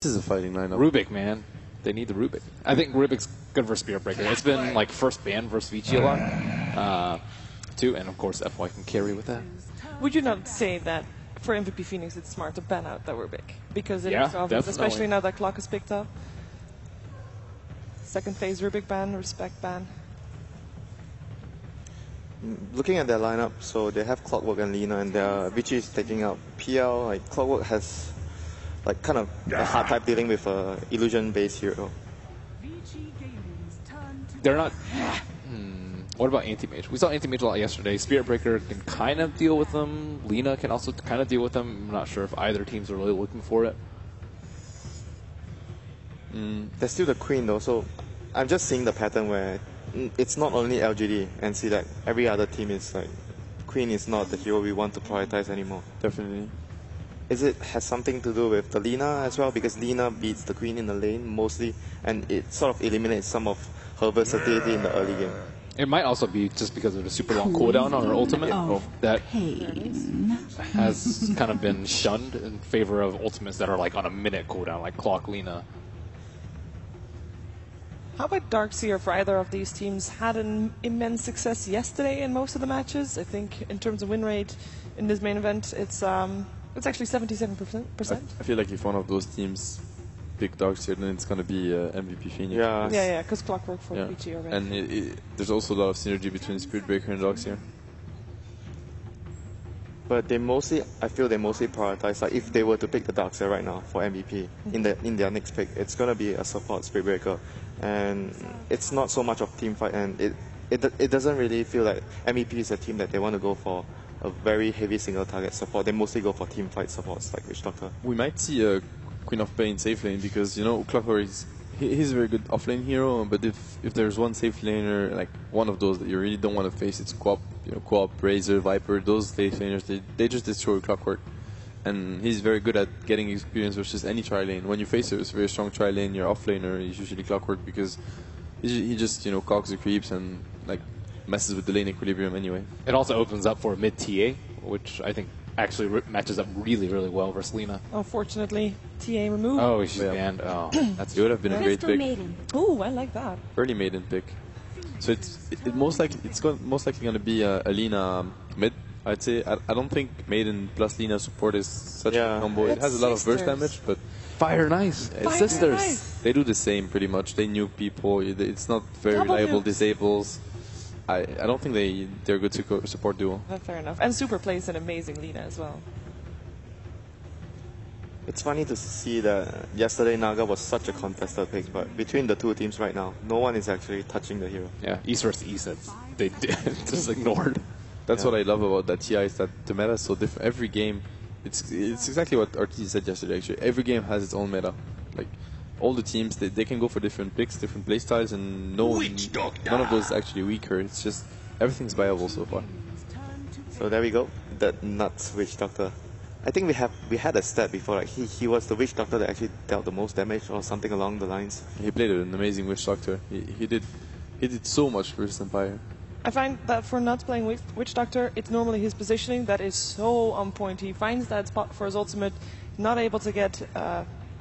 This is a fighting lineup. Rubik, man. They need the Rubik. I think Rubik's good for Spirit Breaker. It's been like first ban versus Vici a lot, too, and of course FY can carry with that. Would you not say that for MVP Phoenix it's smart to ban out the Rubik? Because it Yeah, is obvious, definitely. especially now that Clock is picked up. Second phase Rubik ban, Respect ban. Looking at their lineup, so they have Clockwork and Lina, and Vici is taking out PL. Like Clockwork has like kind of a hard time dealing with a illusion-based hero. They're not... What about Anti-Mage? We saw Anti-Mage a lot yesterday. Spirit Breaker can kind of deal with them. Lina can also kind of deal with them. I'm not sure if either teams are really looking for it. They're still the Queen though, so I'm just seeing the pattern where it's not only LGD and see that every other team is like, Queen is not the hero we want to prioritize anymore. Definitely. Is it has something to do with the Lina as well? Because Lina beats the Queen in the lane mostly, and it sort of eliminates some of her versatility in the early game. It might also be just because of the super long cooldown on her ultimate that has kind of been shunned in favor of ultimates that are like on a minute cooldown, like Clock Lina. How about Darkseer for either of these teams? Had an immense success yesterday in most of the matches. I think in terms of win rate in this main event, it's actually 77%. I feel like if one of those teams pick Darkseer, then it's going to be MVP Phoenix. Yeah, because Clockwork for VG already. And there's also a lot of synergy between Spirit Breaker and Darkseer. But I feel they mostly prioritize, like if they were to pick the Darkseer right now for MVP in their next pick, it's gonna be a support Spirit Breaker, and it's not so much of team fight, and it doesn't really feel like MVP is a team that they want to go for a very heavy single target support. They mostly go for team fight supports like Witch Doctor. We might see a Queen of Pain safe lane because, you know, Clockwork he's a very good offlane hero, but if there's one safe laner, like one of those that you really don't want to face, it's Co-op, Razor, Viper, those safe laners, they just destroy Clockwork. And he's very good at getting experience versus any tri lane. When you face a very strong tri lane, your offlaner is usually Clockwork because he just, cogs the creeps and like messes with the lane equilibrium anyway. It also opens up for mid TA, which I think actually matches up really, really well versus Lina. Unfortunately, TA removed. Oh, she's banned. Oh, it would have been a great pick. Oh, I like that. Early maiden pick. So it's most likely going to be a Lina mid. I'd say I don't think maiden plus Lina support is such a combo. It has a lot of burst damage, but Fire Nice. It's sisters. Nice. They do the same pretty much. They nuke people. It's not very reliable disables. I don't think they're a good support duo. Fair enough. And Super plays an amazing Lina as well. It's funny to see that yesterday Naga was such a contested pick, but between the two teams right now, no one is actually touching the hero. Yeah, East versus East, they just ignored. That's what I love about that TI is that the meta is so different. Every game, it's exactly what RT said yesterday. Actually, every game has its own meta. Like all the teams, they can go for different picks, different playstyles, and none of those is actually weaker. It's just everything's viable so far. So there we go. That nuts Witch Doctor. I think we had a stat before, like he was the Witch Doctor that actually dealt the most damage or something along the lines. He played an amazing Witch Doctor. He did so much versus Empire. I find that for not playing Witch Doctor, it's normally his positioning that is so on point. He finds that spot for his ultimate, not able to get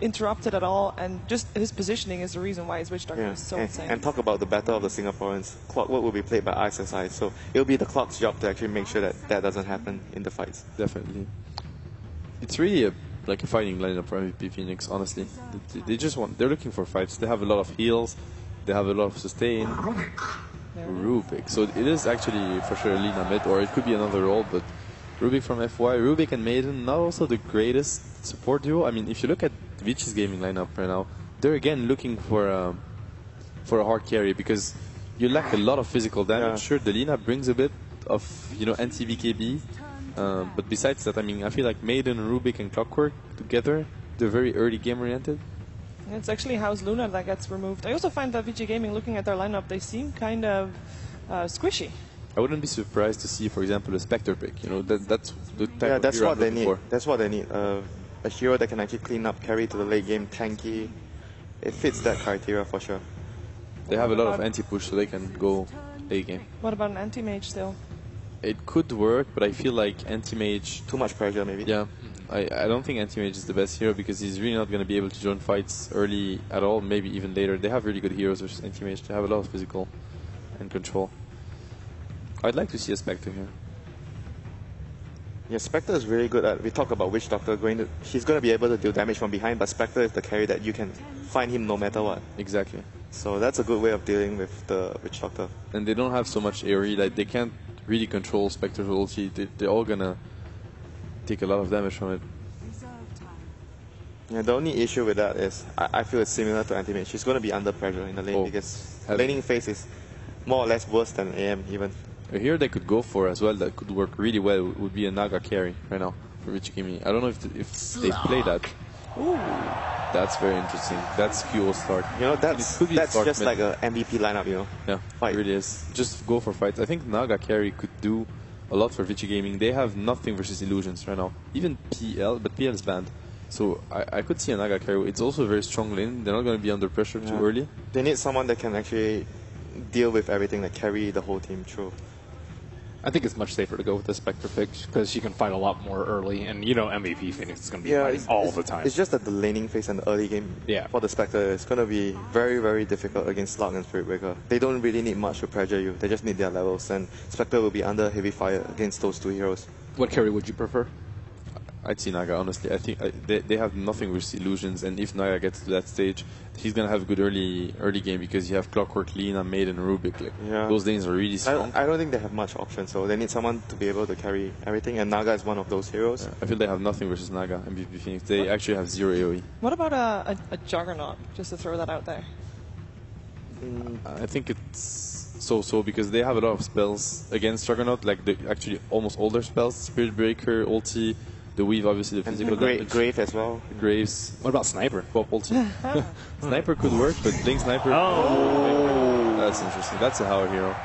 interrupted at all, and just his positioning is the reason why his Witch Doctor is so insane. And talk about the battle of the Singaporeans. Clockwork will be played by ISSI, so it'll be the Clock's job to actually make sure that doesn't happen in the fights. Definitely. It's really like a fighting lineup for MVP Phoenix, honestly. They're looking for fights. They have a lot of heals, they have a lot of sustain. Rubik. So it is actually for sure Lina mid, or it could be another role, but Rubik from FY. Rubik and Maiden, not also the greatest support duo. I mean, if you look at Vici's gaming lineup right now, they're again looking for a hard carry because you lack a lot of physical damage. Sure, the Lina brings a bit of anti-BKB, but besides that, I mean, I feel like Maiden, Rubik, and Clockwork together, they're very early game oriented. It's actually House Luna that gets removed. I also find that VG Gaming, looking at their lineup, they seem kind of squishy. I wouldn't be surprised to see, for example, a Spectre pick. That's the type of that's hero what I'm they looking need. for. That's what they need. A hero that can actually clean up, carry to the late game, tanky. It fits that criteria for sure. They have a lot of anti-push, so they can go late game. What about an anti-mage still? It could work, but I feel like Anti-Mage... Too much pressure, maybe. Yeah. I don't think Anti-Mage is the best hero because he's really not going to be able to join fights early at all, maybe even later. They have really good heroes versus Anti-Mage. They have a lot of physical and control. I'd like to see a Spectre here. Yeah, Spectre is really good at... We talk about Witch Doctor he's going to be able to deal damage from behind, but Spectre is the carry that you can find him no matter what. Exactly. So that's a good way of dealing with the Witch Doctor. And they don't have so much AoE, like they can't really control Spectre's ulti. They're all gonna take a lot of damage from it. Yeah, the only issue with that is I feel it's similar to Anti-Mage. She's going to be under pressure in the lane because laning phase is more or less worse than AM even. A hero they could go for as well that could work really well would be a Naga carry right now for Vichy Gaming. I don't know if they play that. Ooh. That's very interesting. That's QO start. You know, that's just like a MVP lineup, you know. Yeah, fight. It really is. Just go for fights. I think Naga carry could do a lot for Vichy Gaming. They have nothing versus Illusions right now. Even PL, but PL is banned. So I could see a Naga carry. It's also a very strong lane. They're not going to be under pressure too early. They need someone that can actually deal with everything, like carry the whole team through. I think it's much safer to go with the Spectre pick because she can fight a lot more early, and you know MVP Phoenix is going to be fighting all the time. It's just that the laning phase and the early game for the Spectre is going to be very, very difficult against Slug and Spirit Breaker. They don't really need much to pressure you. They just need their levels, and Spectre will be under heavy fire against those two heroes. What carry would you prefer? I'd see Naga, honestly. I think they have nothing with Illusions, and if Naga gets to that stage, he's going to have a good early game because you have Clockwork, Lina, Maiden, Rubik. Like, those lanes are really strong. I don't think they have much options, so they need someone to be able to carry everything, and Naga is one of those heroes. Yeah, I feel they have nothing versus Naga and MVP Phoenix. They actually have 0 AoE. What about a Juggernaut, just to throw that out there? I think it's so because they have a lot of spells against Juggernaut, like actually almost all their spells, Spirit Breaker, Ulti, the Weave, obviously, the physical damage. Grave as well. Graves. What about Sniper? Pop ulti. Sniper could work, but Blink Sniper... Oh! That's interesting. That's a Howard hero.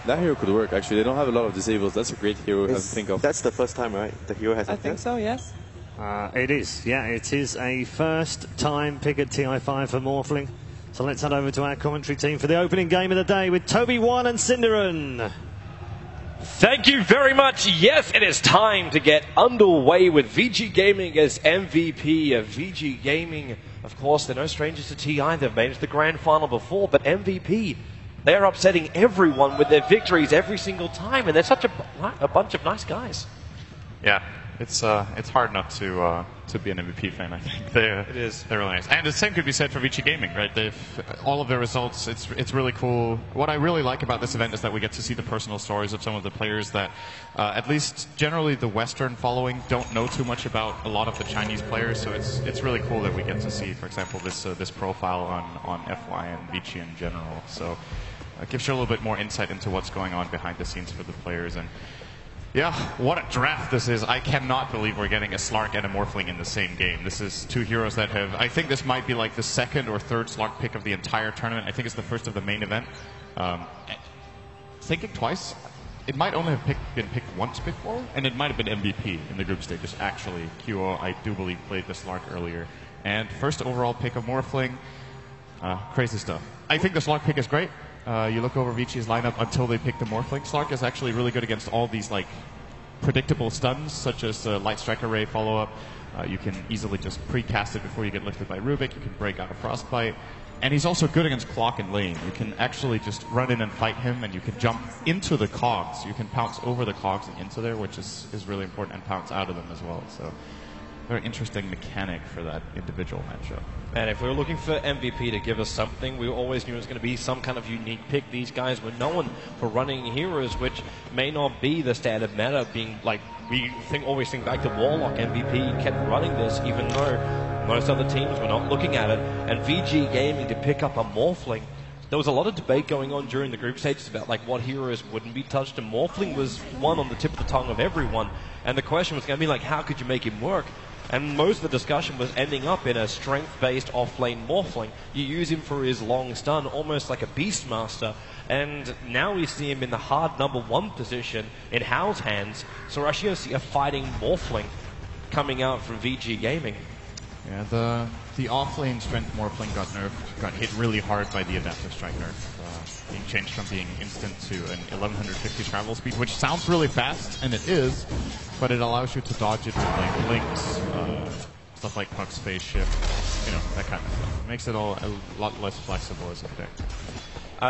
That hero could work, actually. They don't have a lot of disables. That's a great hero to think of. That's the first time, right? The hero has I think so, yes. It is. Yeah, it is a first time pick at TI5 for Morphling. So let's head over to our commentary team for the opening game of the day with Toby One and Cinderin. Thank you very much. Yes, it is time to get underway with VG Gaming as MVP of VG Gaming. Of course, they're no strangers to TI. They've made it to the grand final before, but MVP, they're upsetting everyone with their victories every single time, and they're such a bunch of nice guys. Yeah, it's hard not to be an MVP fan. I think they're really nice, and the same could be said for VG Gaming, right? All of their results. It's really cool. What I really like about this event is that we get to see the personal stories of some of the players that, at least generally, the Western following don't know too much about a lot of the Chinese players. So it's really cool that we get to see, for example, this profile on FY and VG in general. So it gives you a little bit more insight into what's going on behind the scenes for the players. And yeah, what a draft this is. I cannot believe we're getting a Slark and a Morphling in the same game. This is two heroes that have... I think this might be like the second or third Slark pick of the entire tournament. I think it's the first of the main event. Thinking twice, it might only have been picked once before, and it might have been MVP in the group stages. Actually, QO, I do believe, played the Slark earlier. And first overall pick of Morphling. Crazy stuff. I think the Slark pick is great. You look over Vichi's lineup until they pick the Morphling. Slark is actually really good against all these like predictable stuns, such as Light Strike Array follow-up. You can easily just pre-cast it before you get lifted by Rubik. You can break out a Frostbite. And he's also good against Clock and Lane. You can actually just run in and fight him, and you can jump into the cogs. You can pounce over the cogs and into there, which is really important, and pounce out of them as well. So very interesting mechanic for that individual matchup. And if we were looking for MVP to give us something, we always knew it was going to be some kind of unique pick. These guys were known for running heroes, which may not be the standard meta, being like, we always think back to Warlock. MVP kept running this, even though most other teams were not looking at it. And VG Gaming to pick up a Morphling, there was a lot of debate going on during the group stages about like what heroes wouldn't be touched, and Morphling was one on the tip of the tongue of everyone. And the question was going to be like, how could you make him work? And most of the discussion was ending up in a strength-based off-lane Morphling. You use him for his long stun, almost like a Beastmaster. And now we see him in the hard #1 position in Hao's hands. So we're actually going to see a fighting Morphling coming out from VG Gaming. Yeah, the off-lane strength Morphling got nerfed, got hit really hard by the Adaptive Strike nerf, being changed from being instant to an 1150 travel speed, which sounds really fast, and it is, but it allows you to dodge it with like links, stuff like Puck's phase shift, you know, that kind of stuff. It makes it all a lot less flexible as a deck.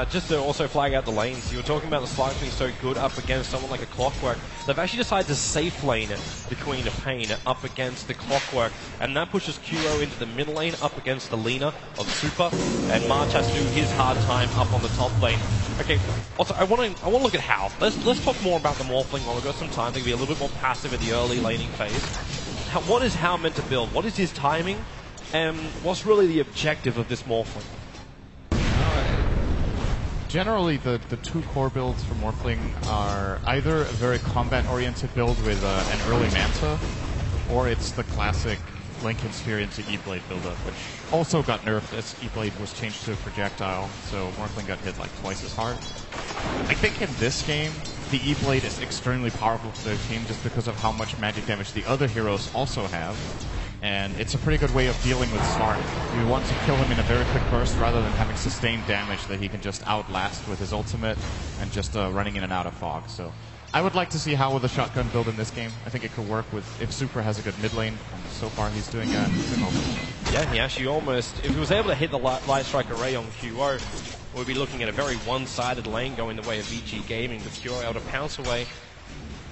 Just to also flag out the lanes, you were talking about the Sparks being so good up against someone like a Clockwork. They've actually decided to safe lane it, the Queen of Pain, up against the Clockwork, and that pushes QO into the middle lane up against the Lina of Super, and March has to do his hard time up on the top lane. Okay, also I want to look at Hal. Let's talk more about the Morphling while we've got some time. They can be a little bit more passive in the early laning phase. What is Hal meant to build? What is his timing? And what's really the objective of this Morphling? Generally, the two core builds for Morphling are either a very combat-oriented build with an early Manta, or it's the classic Link Experience to E-Blade build-up, which also got nerfed as E-Blade was changed to a projectile, so Morphling got hit like twice as hard. I think in this game, the E-Blade is extremely powerful for their team just because of how much magic damage the other heroes also have. And it's a pretty good way of dealing with Smart. You want to kill him in a very quick burst rather than having sustained damage that he can just outlast with his ultimate and just running in and out of fog. So I would like to see Hal with a shotgun build in this game. I think it could work with if Super has a good mid lane, and so far he's doing good. Yeah, he actually almost, if he was able to hit the Light Strike Array on QO, we'd be looking at a very one-sided lane going the way of VG Gaming, with QO able to pounce away,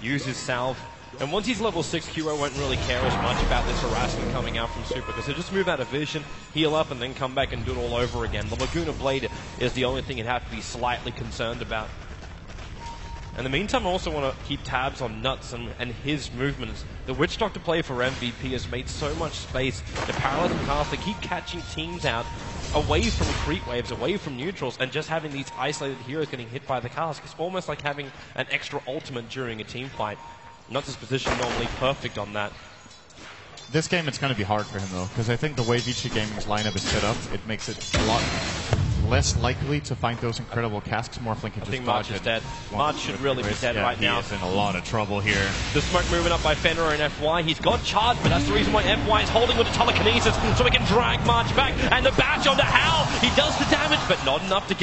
use his salve. And once he's level 6, QO won't really care as much about this harassment coming out from Super, because he'll just move out of vision, heal up, and then come back and do it all over again. The Laguna Blade is the only thing he'd have to be slightly concerned about. In the meantime, I also want to keep tabs on Nuts and his movements. The Witch Doctor play for MVP has made so much space to paralyze and cast. They keep catching teams out away from creep waves, away from neutrals, and just having these isolated heroes getting hit by the cast. It's almost like having an extra ultimate during a team fight. Nuts' position normally perfect on that. This game, it's going to be hard for him, though, because I think the way VG Gaming's lineup is set up, it makes it a lot less likely to find those incredible casks. Morphling can just dodge it. I think March is dead. March should really be dead right now. He is in a lot of trouble here. The smoke moving up by Fenrir and FY. He's got charge, but that's the reason why FY is holding with the telekinesis, so he can drag March back. And the bash onto Hal. He does the damage, but not enough to get